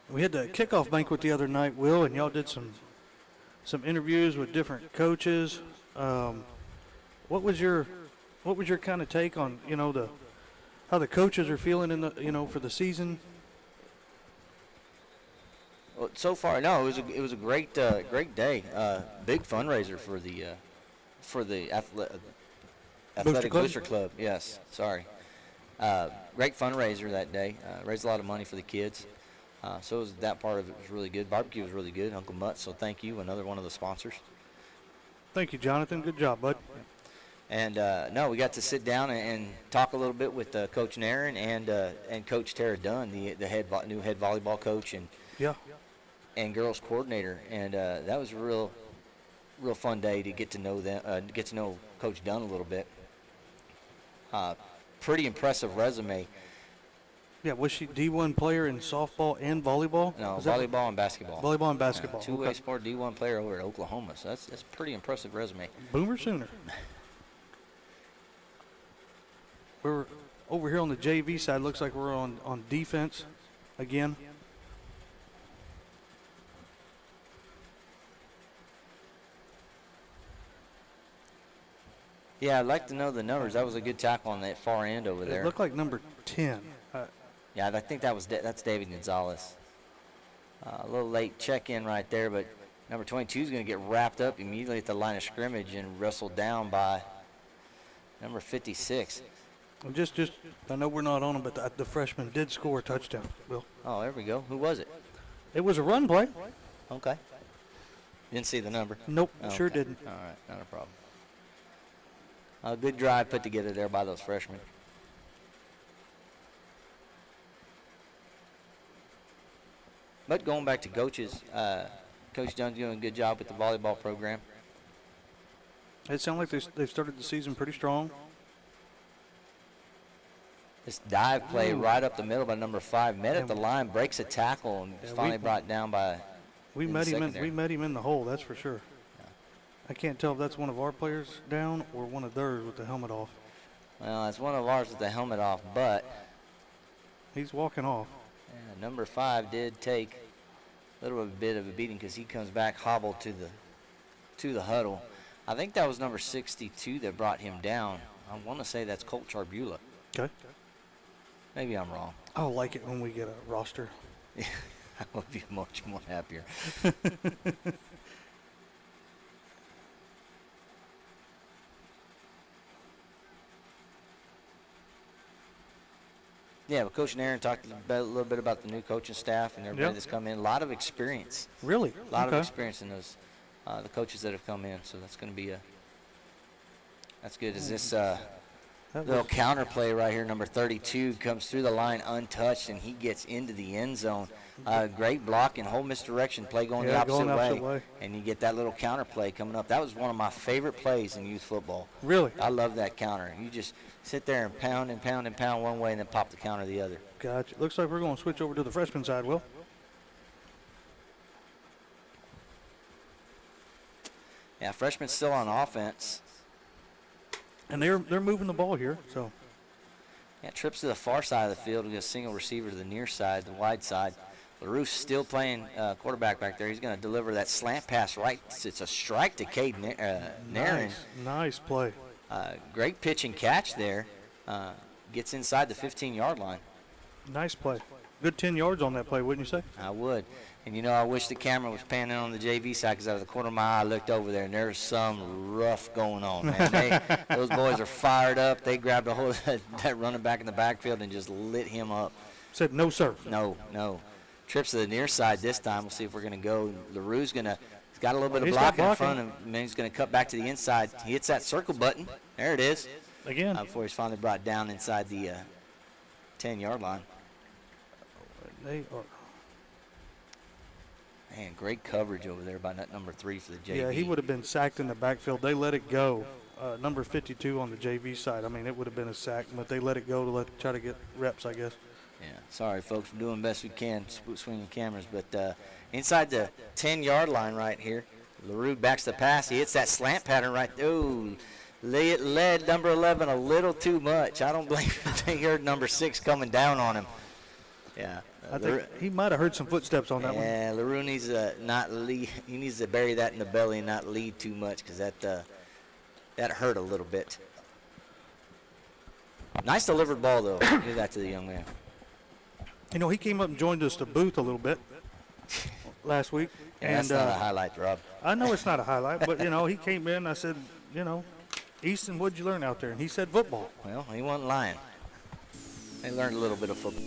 Speaker 4: We had the kickoff banquet the other night, Will, and y'all did some some interviews with different coaches. What was your kind of take on how the coaches are feeling for the season?
Speaker 3: Well, so far, no, it was a great day. Big fundraiser for the Athletic Booster Club. Yes, sorry. Great fundraiser that day. Raised a lot of money for the kids. So that part of it was really good. Barbecue was really good. Uncle Mutt, so thank you. Another one of the sponsors.
Speaker 4: Thank you, Jonathan. Good job, bud.
Speaker 3: And no, we got to sit down and talk a little bit with Coach Nairn and Coach Tara Dunn, the new head volleyball coach and girls coordinator. And that was a real fun day to get to know them, get to know Coach Dunn a little bit. Pretty impressive resume.
Speaker 4: Yeah, was she D1 player in softball and volleyball?
Speaker 3: No, volleybball and basketball.
Speaker 4: Volleyball and basketball.
Speaker 3: Two-way sport D1 player over at Oklahoma. So that's a pretty impressive resume.
Speaker 4: Boomer Sooner. We're over here on the JV side. Looks like we're on defense again.
Speaker 3: Yeah, I'd like to know the numbers. That was a good tackle on that far end over there.
Speaker 4: It looked like number 10.
Speaker 3: Yeah, I think that's David Gonzalez. A little late check-in right there, but number 22 is going to get wrapped up immediately at the line of scrimmage and wrestled down by number 56.
Speaker 4: Just I know we're not on them, but the freshman did score a touchdown, Bill.
Speaker 3: Oh, there we go. Who was it?
Speaker 4: It was a run play.
Speaker 3: Okay. Didn't see the number?
Speaker 4: Nope,
Speaker 3: Okay.
Speaker 4: sure didn't.
Speaker 3: All right, not a problem. A good drive put together there by those freshmen. But going back to coaches, Coach Dunn's doing a good job with the volleyball program.
Speaker 4: It sounds like they've started the season pretty strong.
Speaker 3: This dive play right up the middle by number 5, met at the line, breaks a tackle, and is finally brought down by.
Speaker 4: We
Speaker 3: in
Speaker 4: met
Speaker 3: the
Speaker 4: him.
Speaker 3: secondary.
Speaker 4: We met him in the hole. That's for sure. I can't tell if that's one of our players down or one of theirs with the helmet off.
Speaker 3: Well, it's one of ours with the helmet off, but
Speaker 4: He's walking off.
Speaker 3: number 5 did take a little bit of a beating because he comes back hobbled to the huddle. I think that was number 62 that brought him down. I want to say that's Colt Charbula.
Speaker 4: Okay.
Speaker 3: Maybe I'm wrong.
Speaker 4: I'll like it when we get a roster.
Speaker 3: I would be much more happier. Yeah, but Coach Nairn talked a little bit about the new coaching staff and everybody that's come in. A lot of experience.
Speaker 4: Really?
Speaker 3: A lot of experience in those, the coaches that have come in. So that's going to be that's good. Is this little counter play right here, number 32, comes through the line untouched, and he gets into the end zone. Great block and whole misdirection play going the opposite way. And you get that little counter play coming up. That was one of my favorite plays in youth football.
Speaker 4: Really?
Speaker 3: I love that counter. You just sit there and pound and pound and pound one way and then pop the counter the other.
Speaker 4: Gotcha. Looks like we're going to switch over to the freshman side, Will.
Speaker 3: Yeah, freshman's still on offense.
Speaker 4: And they're moving the ball here, so.
Speaker 3: Yeah, trips to the far side of the field. We got a single receiver to the near side, the wide side. LaRue's still playing quarterback back there. He's going to deliver that slant pass right. It's a strike to Cade Nairn.
Speaker 4: Nice play.
Speaker 3: Great pitch and catch there. Gets inside the 15-yard line.
Speaker 4: Nice play. Good 10 yards on that play, wouldn't you say?
Speaker 3: I would. And, you know, I wish the camera was panning on the JV side because out of the corner of my eye I looked over there, and there's some rough going on, man. Those boys are fired up. They grabbed a hold of that running back in the backfield and just lit him up.
Speaker 4: Said no, sir.
Speaker 3: No. Trips to the near side this time. We'll see if we're going to go. LaRue's going to – he's got a little bit of block in front of him, and then he's going to cut back to the inside. He hits that circle button. There it is.
Speaker 4: Again.
Speaker 3: Before he's finally brought down inside the 10-yard line.
Speaker 4: They are.
Speaker 3: Man, great coverage over there by that number 3 for the JV.
Speaker 4: Yeah, he would have been sacked in the backfield. They let it go. Number 52 on the JV side. I mean, it would have been a sack, but they let it go to try to get reps, I guess.
Speaker 3: Yeah, sorry, folks. We're doing the best we can, swinging cameras. But inside the 10-yard line right here, LaRue backs the pass. He hits that slant pattern right there. Ooh, led number 11 a little too much. I don't believe they heard number 6 coming down on him. Yeah.
Speaker 4: I think he might have heard some footsteps on that one.
Speaker 3: Yeah, LaRue needs to not lead. He needs to bury that in the belly and not lead too much, because that hurt a little bit. Nice delivered ball, though. Give that to the young man.
Speaker 4: You know, he came up and joined us to booth a little bit last week.
Speaker 3: Yeah,
Speaker 4: and
Speaker 3: that's not a highlight, Rob.
Speaker 4: I know it's not a highlight, but, you know, he came in. I said, you know, Easton, what'd you learn out there? And he said football.
Speaker 3: Well, he wasn't lying. He learned a little bit of football.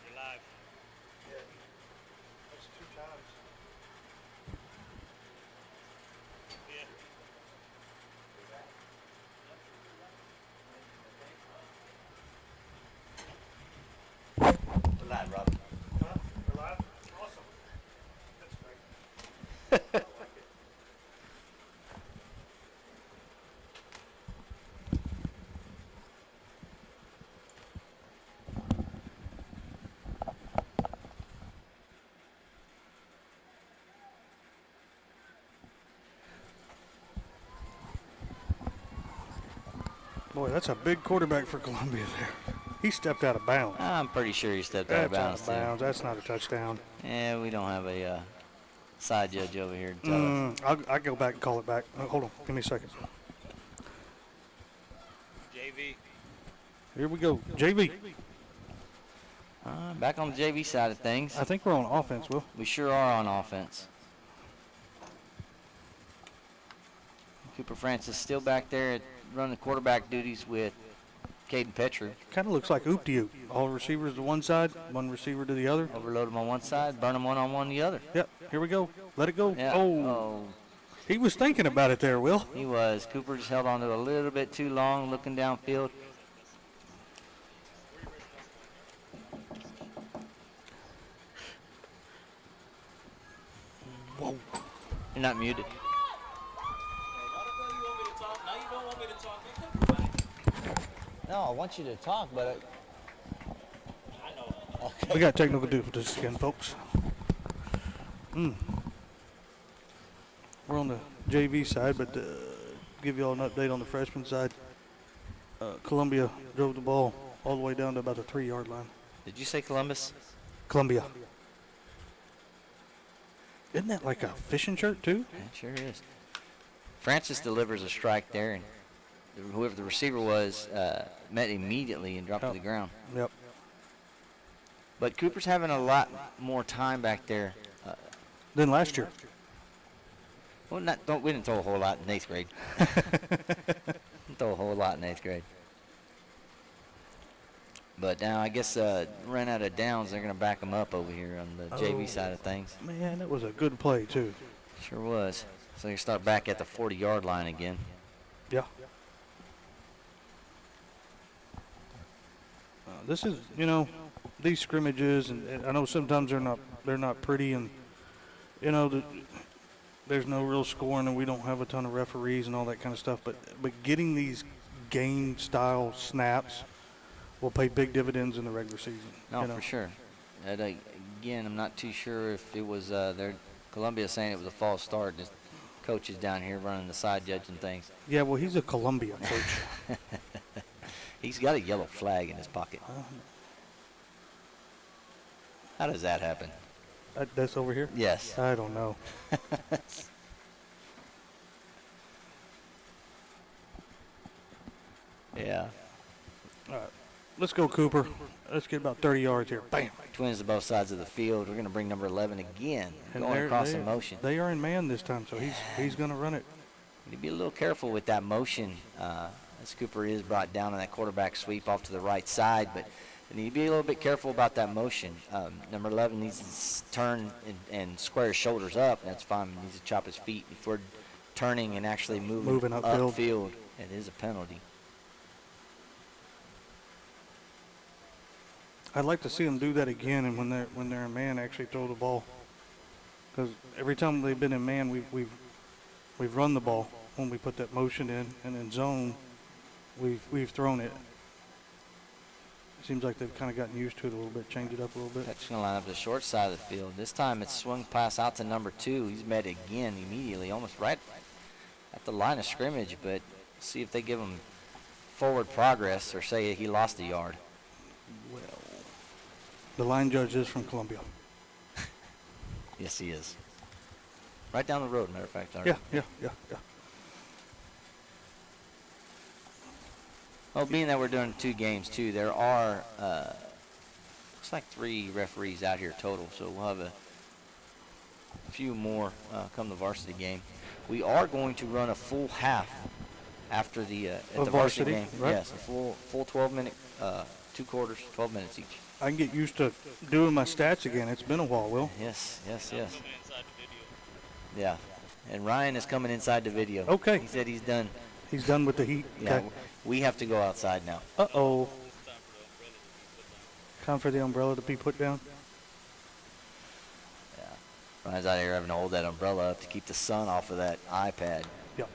Speaker 5: You're live.
Speaker 4: That's 2 times.
Speaker 5: Yeah.
Speaker 3: Live, Rob.
Speaker 4: Huh? We're live? Awesome. That's great. Boy, that's a big quarterback for Columbia there. He stepped out of bounds.
Speaker 3: I'm pretty sure he stepped out of
Speaker 4: That's out
Speaker 3: bounds,
Speaker 4: of
Speaker 3: too.
Speaker 4: bounds. That's not a touchdown.
Speaker 3: Yeah, we don't have a side judge over here to tell us.
Speaker 4: I'll go back and call it back. Hold on. Give me a second.
Speaker 5: JV.
Speaker 4: Here we go. JV.
Speaker 3: Back on the JV side of things.
Speaker 4: I think we're on offense, Will.
Speaker 3: We sure are on offense. Cooper Francis still back there running quarterback duties with Caden Petrie.
Speaker 4: Kind of looks like oop-de-oop. All receivers to one side, one receiver to the other.
Speaker 3: Overload him on one side, burn him one-on-one the other.
Speaker 4: Yep, here we go. Let it go.
Speaker 3: Yeah.
Speaker 4: Oh, he was thinking about it there, Will.
Speaker 3: He was. Cooper just held on to it a little bit too long, looking downfield.
Speaker 4: Whoa.
Speaker 3: You're not muted. No, I want you to talk, but
Speaker 4: We got technical difficulties again, folks. We're on the JV side, but give you all an update on the freshman side. Columbia drove the ball all the way down to about the 3-yard line.
Speaker 3: did you say Columbus?
Speaker 4: Columbia. Isn't that like a fishing shirt, too?
Speaker 3: It sure is. Francis delivers a strike there, and whoever the receiver was met immediately and dropped to the ground.
Speaker 4: Yep.
Speaker 3: But Cooper's having a lot more time back there.
Speaker 4: Then last year.
Speaker 3: Well, we didn't throw a whole lot in 8th grade. Didn't throw a whole lot in 8th grade. But now I guess ran out of downs. They're going to back him up over here on the JV side of things.
Speaker 4: Man, that was a good play, too.
Speaker 3: Sure was. So you start back at the 40-yard line again.
Speaker 4: Yeah. This is, you know, these scrimmages, and I know sometimes they're not pretty, and you know, there's no real scoring, and we don't have a ton of referees and all that kind of stuff. But getting these game-style snaps will pay big dividends in the regular season.
Speaker 3: No,
Speaker 4: you know?
Speaker 3: for sure. And, again, I'm not too sure if it was Columbia saying it was a false start. Just coaches down here running the side judging things.
Speaker 4: Yeah, well, he's a Columbia coach.
Speaker 3: He's got a yellow flag in his pocket. How does that happen?
Speaker 4: That's over here?
Speaker 3: Yes.
Speaker 4: I don't know.
Speaker 3: Yeah.
Speaker 4: All right. Let's go, Cooper. Let's get about 30 yards here. Bam.
Speaker 3: Twins to both sides of the field. We're going to bring number 11 again,
Speaker 4: And
Speaker 3: going across in motion.
Speaker 4: They are in man this time, so he's going to run it.
Speaker 3: You need to be a little careful with that motion. As Cooper is brought down on that quarterback sweep off to the right side, but you need to be a little bit careful about that motion. Number 11 needs to turn and square his shoulders up. That's fine. He needs to chop his feet before turning and actually moving upfield. It is a penalty.
Speaker 4: I'd like to see them do that again, and when they're in man, actually throw the ball. Because every time they've been in man, we've run the ball when we put that motion in, and in zone, we've thrown it. Seems like they've kind of gotten used to it a little bit, changed it up a little bit.
Speaker 3: That's going to line up the short side of the field. This time it's swung pass out to number 2. He's met again immediately, almost right at the line of scrimmage, but see if they give him forward progress or say he lost a yard.
Speaker 4: Well, the line judge is from Columbia.
Speaker 3: Yes, he is. Right down the road, matter of fact.
Speaker 4: Yeah.
Speaker 3: Well, being that we're doing 2 games, too, there are, looks like 3 referees out here total, so we'll have a few more come the varsity game. We are going to run a full half after the at the varsity game.
Speaker 4: Right?
Speaker 3: Yes, a full 12-minute, 2 quarters, 12 minutes each.
Speaker 4: I can get used to doing my stats again. It's been a while, Will.
Speaker 3: Yes. Yeah, and Ryan is coming inside the video.
Speaker 4: Okay.
Speaker 3: He said he's done.
Speaker 4: He's done with the heat.
Speaker 3: Yeah,
Speaker 4: Okay.
Speaker 3: we have to go outside now.
Speaker 4: Uh-oh. Time for the umbrella to be put down.
Speaker 3: Yeah, Ryan's out here having to hold that umbrella up to keep the sun off of that iPad.
Speaker 4: Yep.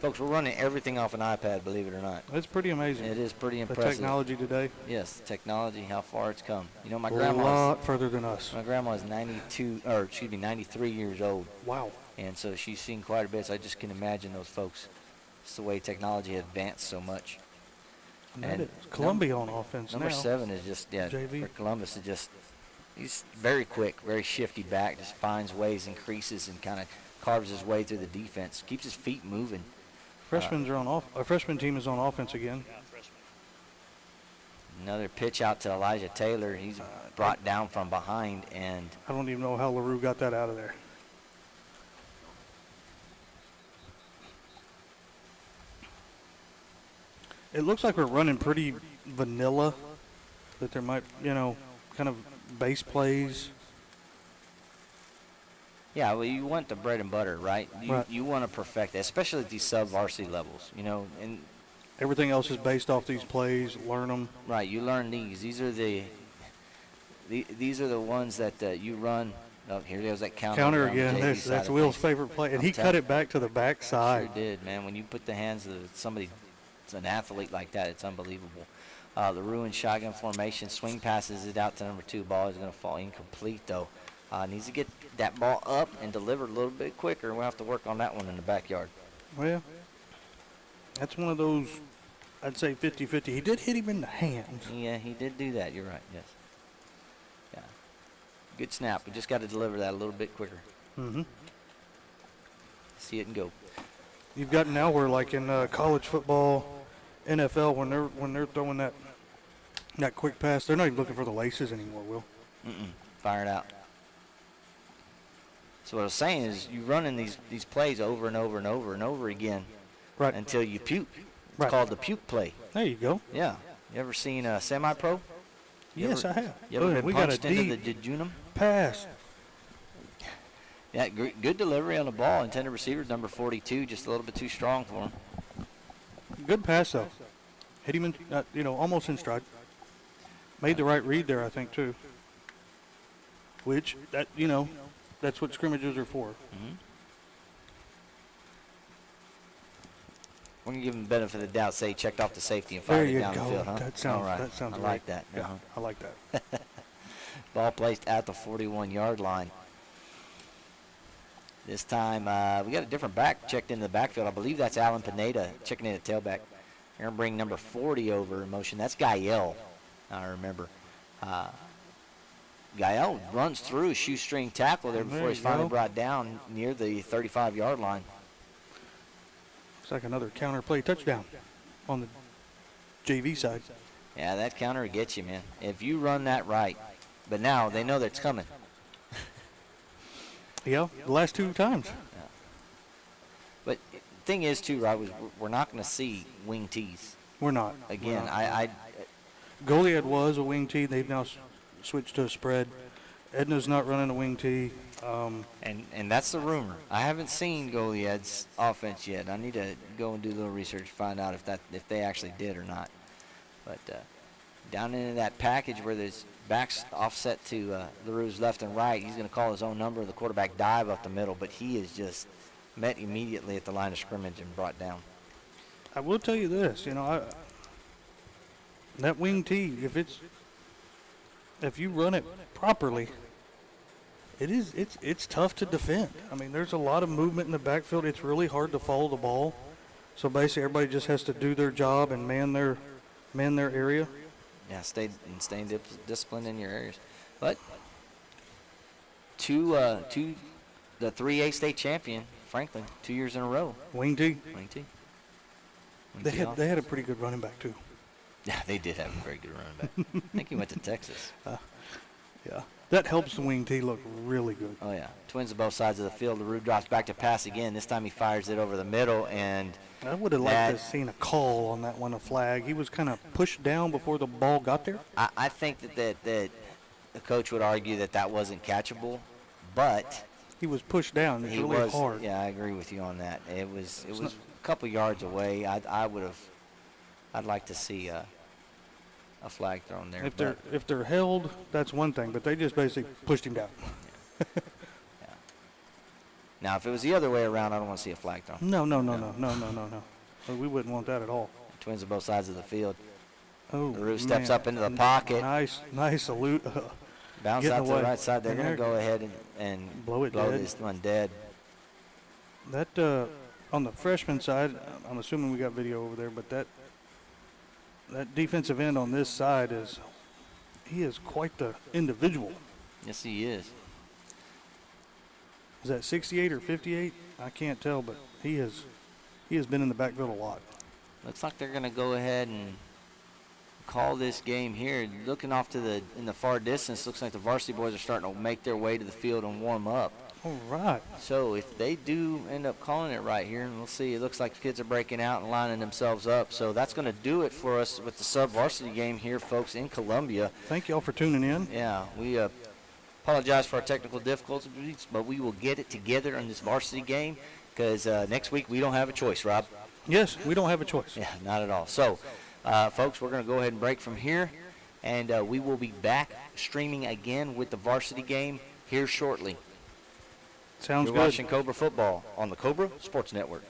Speaker 3: Folks, we're running everything off an iPad, believe it or not.
Speaker 4: It's pretty amazing.
Speaker 3: It is pretty
Speaker 4: The
Speaker 3: impressive.
Speaker 4: technology today.
Speaker 3: Yes, technology, how far it's come. You know,
Speaker 4: A lot further than us.
Speaker 3: my grandma is 93 years old,
Speaker 4: Wow.
Speaker 3: and so she's seen quite a bit. So I just can imagine those folks. It's the way technology has advanced so much.
Speaker 4: And that
Speaker 3: And
Speaker 4: is Columbia on offense
Speaker 3: Number
Speaker 4: now.
Speaker 3: 7 is just,
Speaker 4: JV.
Speaker 3: for Columbus, is just, he's very quick, very shifty back, just finds ways and creases and kind of carves his way through the defense, keeps his feet moving.
Speaker 4: Freshmen are on off. Our freshman team is on offense again.
Speaker 3: Another pitch out to Elijah Taylor. He's brought down from behind, and
Speaker 4: I don't even know how LaRue got that out of there. It looks like we're running pretty vanilla. That there might, kind of base plays.
Speaker 3: yeah, well, you want the bread and butter, right?
Speaker 4: Right.
Speaker 3: You want to perfect it, especially at these sub-varsity levels, and
Speaker 4: Everything else is based off these plays. Learn them.
Speaker 3: right, you learn these. These are the ones that you run. Oh, here goes that counter.
Speaker 4: Counter
Speaker 3: around the
Speaker 4: again.
Speaker 3: JV side
Speaker 4: That's
Speaker 3: of
Speaker 4: Will's
Speaker 3: things.
Speaker 4: favorite play, and
Speaker 3: I'm
Speaker 4: he
Speaker 3: telling
Speaker 4: cut it back to the back
Speaker 3: Sure
Speaker 4: side.
Speaker 3: did, man. When you put the hands of somebody, it's an athlete like that, it's unbelievable. LaRue in shotgun formation, swing passes it out to number 2. Ball is going to fall incomplete, though. Needs to get that ball up and delivered a little bit quicker. We'll have to work on that one in the backyard.
Speaker 4: Well, that's one of those, I'd say 50-50. He did hit him in the hands.
Speaker 3: Yeah, he did do that. You're right, yes. Yeah. Good snap. We just got to deliver that a little bit quicker.
Speaker 4: Mm-hmm.
Speaker 3: See it and go.
Speaker 4: You've got now where, like in college football, NFL, when they're throwing that quick pass, they're not even looking for the laces anymore, Will.
Speaker 3: Fire it out. So what I was saying is you run in these plays over and over and over and over again
Speaker 4: Right.
Speaker 3: until you puke. It's
Speaker 4: Right.
Speaker 3: called the puke play.
Speaker 4: There you go.
Speaker 3: Yeah. You ever seen a semi-pro?
Speaker 4: Yes, I have.
Speaker 3: You ever
Speaker 4: Boom,
Speaker 3: been
Speaker 4: we got a
Speaker 3: punched into
Speaker 4: deep
Speaker 3: the jejunum?
Speaker 4: pass.
Speaker 3: Yeah, good delivery on the ball. Intended receiver, number 42, just a little bit too strong for him.
Speaker 4: Good pass, though. Hit him in, almost in stride. Made the right read there, I think, too. Which, that's what scrimmages are for.
Speaker 3: We're going to give him the benefit of the doubt, say he checked off the safety and
Speaker 4: There
Speaker 3: fired it
Speaker 4: you
Speaker 3: down
Speaker 4: go.
Speaker 3: the field, huh?
Speaker 4: That sounds,
Speaker 3: All right.
Speaker 4: that sounds
Speaker 3: I
Speaker 4: right.
Speaker 3: like that.
Speaker 4: Yeah, I like that.
Speaker 3: Ball placed at the 41-yard line. This time, we got a different back checked into the backfield. I believe that's Alan Pineda checking in at tailback. They're going to bring number 40 over in motion. That's Gael, I remember. Gael runs through a shoestring tackle there
Speaker 4: There
Speaker 3: before he's
Speaker 4: you
Speaker 3: finally
Speaker 4: go.
Speaker 3: brought down near the 35-yard line.
Speaker 4: Looks like another counter play touchdown on the JV side.
Speaker 3: Yeah, that counter will get you, man. If you run that right. But now they know that's coming.
Speaker 4: Yeah, the last 2 times.
Speaker 3: But thing is, too, right, we're not going to see wing tees.
Speaker 4: We're not.
Speaker 3: Again,
Speaker 4: We're not.
Speaker 3: I
Speaker 4: Goliad was a wing tee. They've now switched to a spread. Edna's not running a wing tee.
Speaker 3: and that's the rumor. I haven't seen Goliad's offense yet. I need to go and do a little research to find out if they actually did or not. But down into that package where there's backs offset to LaRue's left and right, he's going to call his own number. The quarterback dive up the middle, but he is just met immediately at the line of scrimmage and brought down.
Speaker 4: I will tell you this, that wing tee, if you run it properly, it's tough to defend. I mean, there's a lot of movement in the backfield. It's really hard to follow the ball. So basically, everybody just has to do their job and man their area.
Speaker 3: Yeah, stay disciplined in your areas. But the 3A state champion, Franklin, 2 years in a row.
Speaker 4: Wing tee.
Speaker 3: Wing tee. Wing
Speaker 4: They
Speaker 3: tee
Speaker 4: had
Speaker 3: off.
Speaker 4: they had a pretty good running back too.
Speaker 3: Yeah, they did have a very good running back. I think he went to Texas.
Speaker 4: Yeah, that helps the wing tee look really good.
Speaker 3: Oh, yeah. Twins to both sides of the field. LaRue drops back to pass again. This time he fires it over the middle, and
Speaker 4: I would have liked to have seen a call on that one, a flag. He was kind of pushed down before the ball got there.
Speaker 3: I think that the coach would argue that wasn't catchable, but
Speaker 4: He was pushed down. It's
Speaker 3: he
Speaker 4: really
Speaker 3: was.
Speaker 4: hard.
Speaker 3: Yeah, I agree with you on that. It was a couple yards away. I'd like to see a flag thrown there.
Speaker 4: If they're held, that's one thing, but they just basically pushed him down.
Speaker 3: Now, if it was the other way around, I don't want to see a flag thrown.
Speaker 4: No. We wouldn't want that at all.
Speaker 3: Twins on both sides of the field.
Speaker 4: Oh,
Speaker 3: LaRue steps
Speaker 4: man.
Speaker 3: up into the pocket.
Speaker 4: Nice salute.
Speaker 3: Bounce
Speaker 4: Getting
Speaker 3: out to the
Speaker 4: away.
Speaker 3: right side. They're
Speaker 4: And
Speaker 3: going to
Speaker 4: they're-
Speaker 3: go ahead and
Speaker 4: Blow it dead.
Speaker 3: this one dead.
Speaker 4: That on the freshman side, I'm assuming we got video over there, but that defensive end on this side he is quite the individual.
Speaker 3: Yes, he is.
Speaker 4: Is that 68 or 58? I can't tell, but he has been in the backfield a lot.
Speaker 3: Looks like they're going to go ahead and call this game here. Looking off in the far distance, looks like the varsity boys are starting to make their way to the field and warm up.
Speaker 4: All right.
Speaker 3: So if they do end up calling it right here, and we'll see, it looks like the kids are breaking out and lining themselves up. So that's going to do it for us with the sub-varsity game here, folks, in Columbia.
Speaker 4: Thank y'all for tuning in.
Speaker 3: Yeah, we apologize for our technical difficulties, but we will get it together on this varsity game because next week we don't have a choice, Rob.
Speaker 4: Yes, we don't have a choice.
Speaker 3: Yeah, not at all. So, folks, we're going to go ahead and break from here, and we will be back streaming again with the varsity game here shortly.
Speaker 4: Sounds
Speaker 3: You're
Speaker 4: good.
Speaker 3: watching Cobra football on the Cobra Sports Network.